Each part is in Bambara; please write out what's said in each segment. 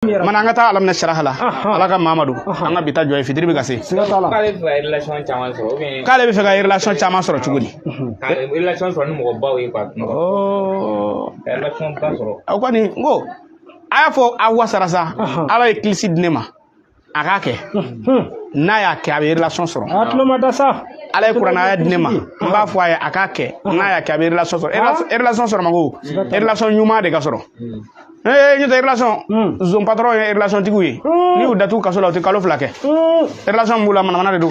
manangata alam na sharahala alaka mamadu anga bita joy fitri bi gase kale fa relation chaman soro bien kale bi fega relation chama soro chugudi relation soro mo ba we pa oh relation ba soro akwani ngo aya fo awasarasa ala eklisid nema akake na ya ke abi relation soro atlo madasa ala kurana ya dinema mba fo aya akake na ya ke abi relation soro relation soro mango relation nyuma de ga soro ñu tay relation zone patron relation tiguye ni u datu kaso la te kalo flake relation mula mana de do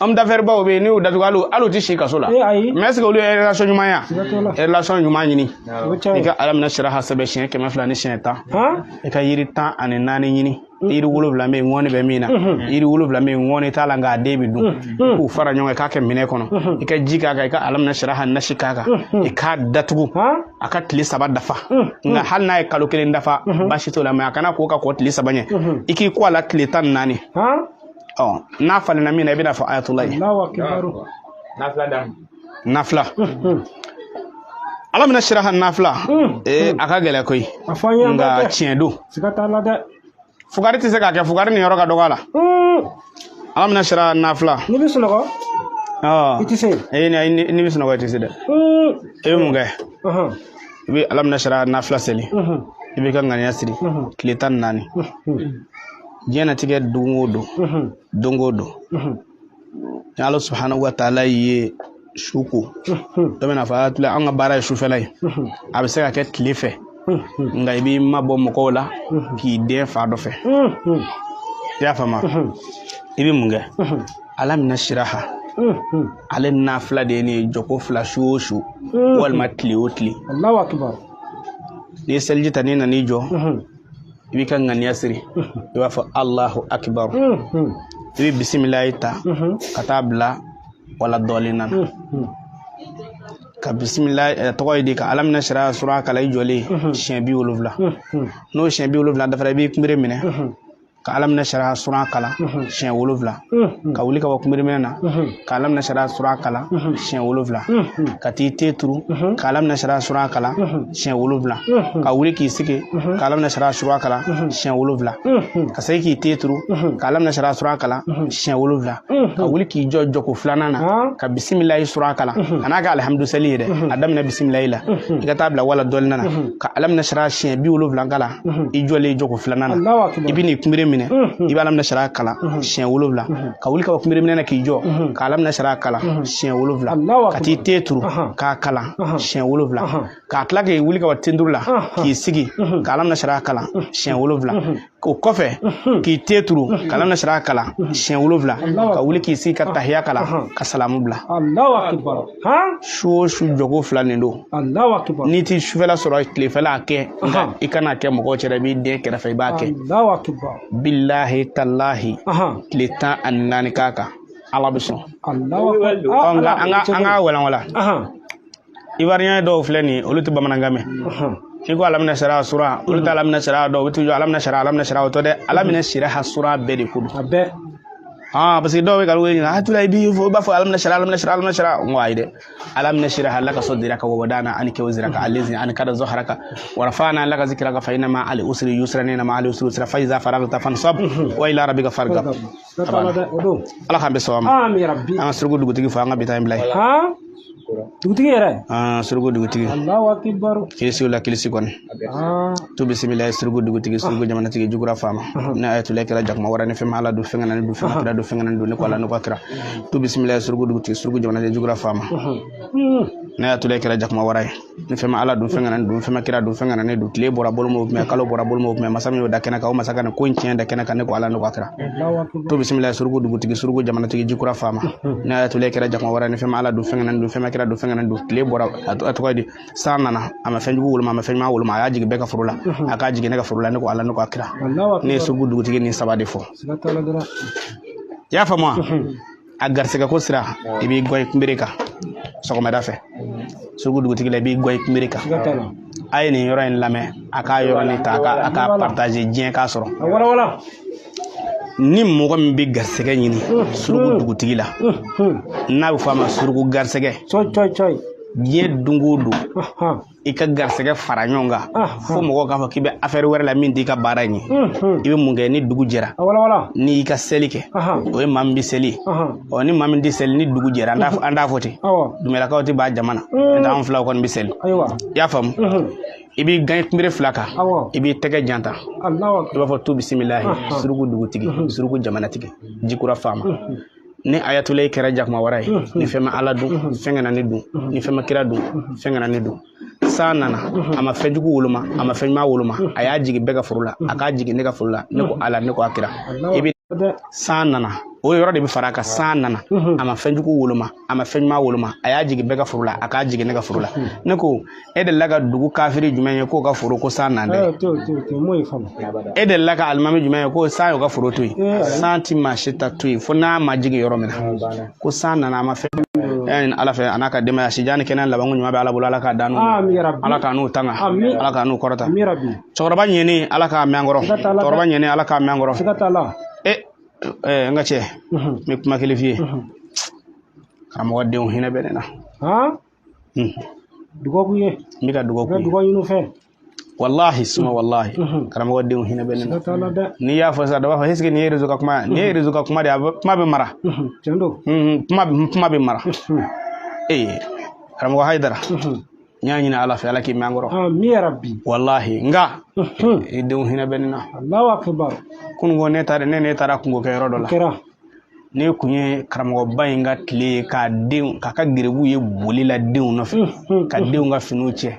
am d'affaire ba obe ni u datu alu ti shi kaso la mais est-ce que lu relation nyuma ya relation nyuma nyini e ka alam na shiraha sabe shin ke mafla ni shin ta e ka yiri tan ane nani nyini yiri wulu bla me ngone be mina yiri wulu bla me ngone tala nga debi dum ku fara nyonga ka ke mine kono e ka jika ka alam na shiraha na shikaka e ka datu aka tli saba dafa nga hal na kalo kelen dafa bashi to la ma kana ko ka ko tli saba nye iki ko la tli tan nani oh nafala na mina ibina fa ayatullah Allahu akbar nafla dam nafla alam na shiraha nafla aka gele koy afanya nga chiendo sikata la de fugari ti se ka ke fugari ni yoro ka dogala alam na shiraha nafla ni bisu nako itise ni bisu nako itise de munga ibi alam na shiraha nafla seli ibi kan ngani asiri kiletan nani jena tige dongodo Allah subhanahu wa ta'ala ye shuku domena fa tula anga bara shufelay abse ka ket life nga ibi mabo mokola ki de fa do fe ya fama ibi munga alam na shiraha ale nafla de ni joko flashu shu wal matli otli Allahu akbar ni selji tanina ni jo ibi kan ngani asiri iwa fa Allahu akbar ibi bismillah ta katabla wala dolinan ka bismillah to koy di ka alam nashra sura kala jole shen bi woluvla no shen bi woluvla dafa bi kumbire mine ka alam nashra sura kala shen woluvla ka wuli ka kumbire mine na ka alam nashra sura kala shen woluvla ka ti tetru ka alam nashra sura kala shen woluvla ka wuli ki sike ka alam nashra sura kala shen woluvla ka sai ki tetru ka alam nashra sura kala shen woluvla ka wuli ki jojo ko flanana ka bismillah sura kala anaka alhamdulillah de adam na bismillah la ka tabla wala dolnana ka alam nashra shen bi woluvla kala i jole joko flanana ibini kumbire mine iba alam nashra kala shen woluvla ka wuli ka kumbire mine na ki jo ka alam nashra kala shen woluvla ka ti tetru ka kala shen woluvla ka tlake wuli ka tindurla ki sigi ka alam nashra kala shen woluvla ko kofe ki tetru ka alam nashra kala shen woluvla ka wuli ki sigi ka tahiyya kala ka salamu bla Allahu akbar shu jogo flani do Allahu akbar ni ti shufela soro klefela ke ikana ke mo ko chere bi de ke rafa ba ke Allahu akbar billahi tallahi kleta annani kaka ala biso Allahu akbar anga wala ivarien do flani olutu bamanangame iko alamna shara sura olutu alamna shara do witu alamna shara to de alamna shira hasura be de kudu abe parce que do we gal we na tula bi fo ba fo alamna shara ngwaide alamna shira halaka sodiraka wa wadana anike waziraka allazi an kada zuhraka wa rafa'na laka zikraka fa inna ma al usri yusran inna ma al usri yusra fa iza faragta fansab wa ila rabbika farghab ala khambe sawama amin rabbi an surgu dugu tigi fa nga bitay mblay dugutigi yere surgu dugutigi Allahu akbar kilisi kon to bismillah surgu dugutigi surgu jamana tigi jugura fama na ayatu lekala jakma warani fe mala du fengana du fengana du fengana du ne ko ala no bakra to bismillah surgu dugutigi surgu jamana tigi jugura fama na ayatu lekala jakma waray ni fe mala du fengana du fe makira du fengana ne du tle bora bolmo me kalo bora bolmo me masami da kena ka o masaka ne ko ncien da kena ka ne ko ala no bakra to bismillah surgu dugutigi surgu jamana tigi jugura fama na ayatu lekala jakma warani fe mala du fengana du fe makira do fengana do tle bora atokoydi sanana ama fenju wulma ama fenju ma wulma ya jigi beka furula aka jigi nega furula ne ko ala no ko akira ne surgu dugu tigi ni sabade fo ya fama agar sega ko sira ibi goy mbirika soko ma dafe surgu dugu tigi le bi goy mbirika ay ni yoro en lame aka yoro ni ta aka partager bien ka soro wala ni mogo min bi garsɛgɛ ɲini surugu dugutigi la n'a bɛ fɔ a ma surugu garsɛgɛ coy diɲɛ dungo don i ka garisɛgɛ fara ɲɔgɔn kan fo mɔgɔw k'a fɔ k'i bɛ affaire wɛrɛ la min t'i ka baara in ye i bɛ mun kɛ ni dugu jɛra ni i ka seli kɛ o ye maa min bɛ seli ɔ ni maa min tɛ seli ni dugu jɛra an t'a fɔ ten dumelakaw tɛ b'a jamana n'o tɛ anw filaw kɔni bɛ seli i y'a faamu i b'i gan kunbere fila kan i b'i tɛgɛ janta i b'a fɔ tu bisimilahi suruku dugutigi suruku jamanatigi jikura faama ni ayatollah kɛra jakuma wara ye ni fɛn ma ala dun fɛn kana ne dun ni fɛn ma kira dun fɛn kana ne dun san nana a ma fɛn jugu woloma a ma fɛn ɲuman woloma a y'a jigi bɛɛ ka foro la a k'a jigi ne ka foro la ne ko ala ne ko a kira i bɛ san nana o yɔrɔ de bɛ fara a kan san nana a ma fɛn jugu woloma a ma fɛn ɲuman woloma a y'a jigi bɛɛ ka foro la a k'a jigi ne ka foro la ne ko e delila ka dugu kafiri jumɛn ye k'o ka foro ko san nan dɛ e delila ka alimami jumɛn ye ko san y'o ka foro to yen san ti maa si ta to yen fo n'a ma jigi yɔrɔ min na ko san nana a ma fɛn ni ala fɛ a n'a ka denbaya sijan ni kɛnɛ labanko ɲuman bɛ ala bolo ala k'a dan n'u ala k'a n'u tanga ala k'a n'u kɔrɔta cɛkɔrɔba ɲɛni ala k'a mɛn kɔrɔ cɛkɔrɔba ɲɛni ala k'a mɛn kɔrɔ n ka cɛ n bɛ kuma kelen f'i ye karamɔgɔ denw hinɛ bɛ ne na dugawu ye n bɛ ka dugawu ɲini fɛ wallahi suma wallahi karamɔgɔ denw hinɛ bɛ ne na n'i y'a fɔ sisan dɔ b'a fɔ est-ce que nin ye réseau ka kuma ye nin ye réseau ka kuma de ye kuma bɛ mara kuma bɛ mara karamɔgɔ Hayidara n y'a ɲini ala fɛ ala k'i mɛn kɔrɔ wallahi nka i denw hinɛ bɛ ne na kununko ne taara kungo kɛ yɔrɔ dɔ la ne kun ye karamɔgɔba in ka tile ye k'a ka gerebu ye boli la denw nɔfɛ ka denw ka finiw cɛ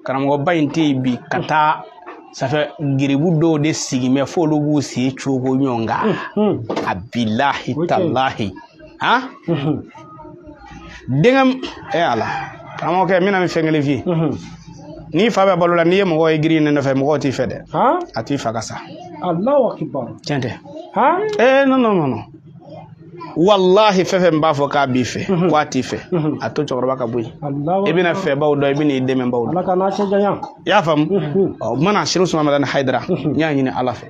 karamɔgɔba in tɛ yen bi ka taa safɛ gerebu dɔw de sigi mɛ fo olu b'u sen cogo ɲɔgɔn kan a bilahi talahi denkɛ ala karamɔgɔkɛ n bɛna min fɛn kelen f'i ye n'i fa bɛ balo la n'i ye mɔgɔ ye giri ne nɔfɛ mɔgɔw t'i fɛ dɛ a t'i fa ka sa tiɲɛ tɛ non wallahi fɛn fɛn b'a fɔ k'a b'i fɛ k'a t'i fɛ a to cɛkɔrɔba ka bɔ yen i bɛna fɛbaw dɔn i bɛna i dɛmɛbaw dɔn i y'a faamu ɔ mana Sɛrifu Sumama Madani Hayidara n y'a ɲini ala fɛ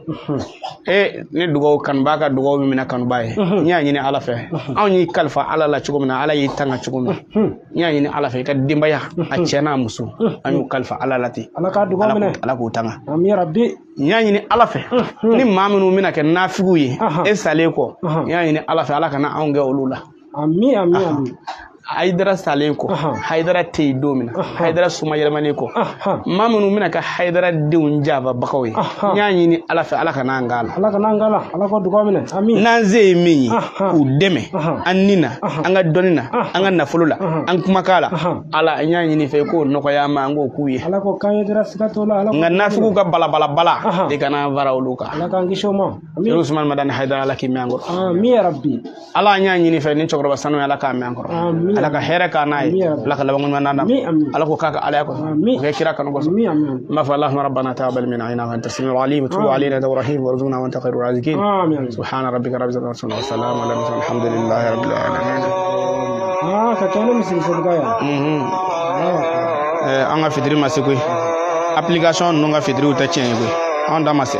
ne dugawu kanuba ka dugawu min minɛ kanuba ye n y'a ɲini ala fɛ anw y'i kalifa ala la cogo min na ala y'i tanga cogo min na n y'a ɲini ala fɛ i ka denbaya a cɛ n'a muso an y'u kalifa ala la ten ala k'o tanga n y'a ɲini ala fɛ ni maa minnu bɛna kɛ nafigiw ye e salen kɔ n y'a ɲini ala fɛ ala kana anw kɛ olu la Hayidara salen kɔ Hayidara tɛ yen don min na Hayidara suma yɛlɛmanen kɔ maa minnu bɛna kɛ Hayidara denw jababagaw ye n y'a ɲini ala fɛ ala kana an k'a la n'an se ye min ye k'u dɛmɛ an ni na an ka dɔnni na an ka nafolo la an kumakan la ala n y'a ɲini fɛ k'o nɔgɔya an ma an k'o k'u ye nka nafigiw ka balabalabala i kana fara olu kan Sɛrifu Sumama Madani Hayidara ala k'i mɛn an kɔrɔ ala n y'a ɲini fɛ ni cɛkɔrɔba sanu ye ala k'a mɛn an kɔrɔ ala ka hɛrɛ k'a n'a ye ala ka laban ɲuman d'an ma ala ko k'a ka alaya kɔsɔn o kɛ kira kanu kɔsɔn n b'a fɔ allahumma rabbana taqabbal minna innaka anta samiul alim tub alayna ya rahim warzuqna wa anta khairur raziqin subhana rabbika rabbil izzati wa salamun ala mursalin alhamdulillahi rabbil alamin ka kɛnɛ misiri seliga an ka fitiri ma se koyi application ninnu ka fitiriw tɛ tiɲɛ ye koyi an da ma se